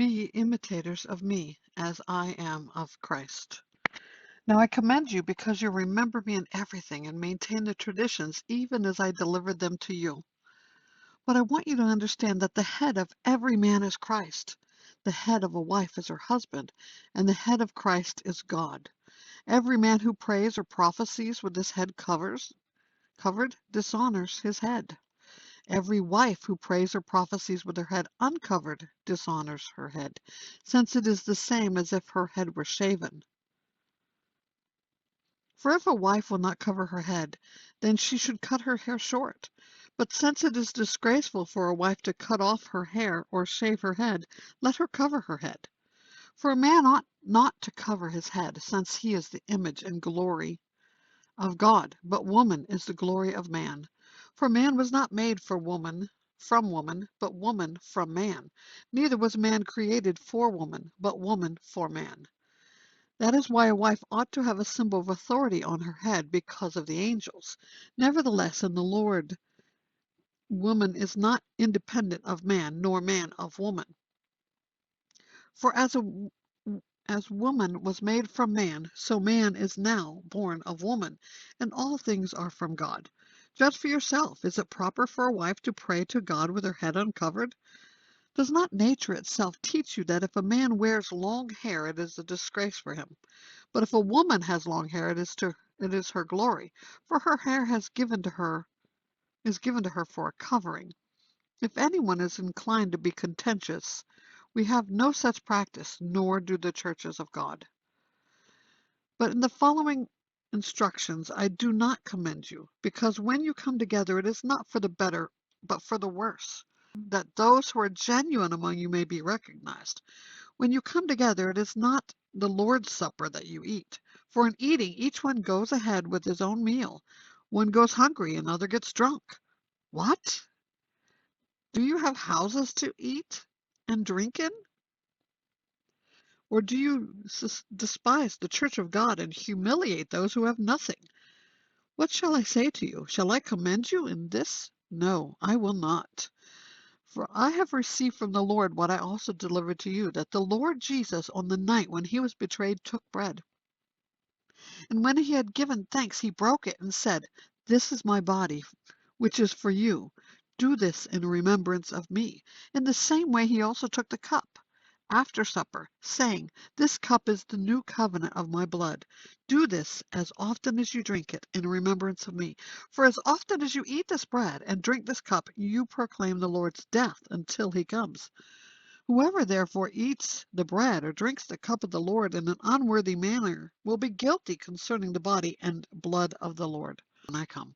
Be ye imitators of me, as I am of Christ. Now I commend you because you remember me in everything and maintain the traditions even as I delivered them to you. But I want you to understand that the head of every man is Christ. The head of a wife is her husband, and the head of Christ is God. Every man who prays or prophesies with his head covered dishonors his head. Every wife who prays or prophesies with her head uncovered dishonors her head, since it is the same as if her head were shaven. For if a wife will not cover her head, then she should cut her hair short. But since it is disgraceful for a wife to cut off her hair or shave her head, let her cover her head. For a man ought not to cover his head, since he is the image and glory of God, but woman is the glory of man. For man was not made from woman, but woman from man. Neither was man created for woman, but woman for man. That is why a wife ought to have a symbol of authority on her head because of the angels. Nevertheless, in the Lord, woman is not independent of man, nor man of woman. For as woman was made from man, so man is now born of woman, and all things are from God. Judge for yourself. Is it proper for a wife to pray to God with her head uncovered? Does not nature itself teach you that if a man wears long hair, it is a disgrace for him? But if a woman has long hair, it is her glory, for her hair is given to her for a covering. If anyone is inclined to be contentious, we have no such practice, nor do the churches of God. But in the following instructions I do not commend you, because when you come together it is not for the better, but for the worse, that those who are genuine among you may be recognized. When you come together, it is not the Lord's Supper that you eat. For in eating, each one goes ahead with his own meal. One goes hungry, another gets drunk. What? Do you have houses to eat and drink in? Or do you despise the church of God and humiliate those who have nothing? What shall I say to you? Shall I commend you in this? No, I will not. For I have received from the Lord what I also delivered to you, that the Lord Jesus, on the night when he was betrayed, took bread. And when he had given thanks, he broke it and said, "This is my body, which is for you. Do this in remembrance of me." In the same way he also took the cup after supper, saying, "This cup is the new covenant of my blood. Do this as often as you drink it in remembrance of me. For as often as you eat this bread and drink this cup, you proclaim the Lord's death until he comes. Whoever therefore eats the bread or drinks the cup of the Lord in an unworthy manner will be guilty concerning the body and blood of the Lord when I come."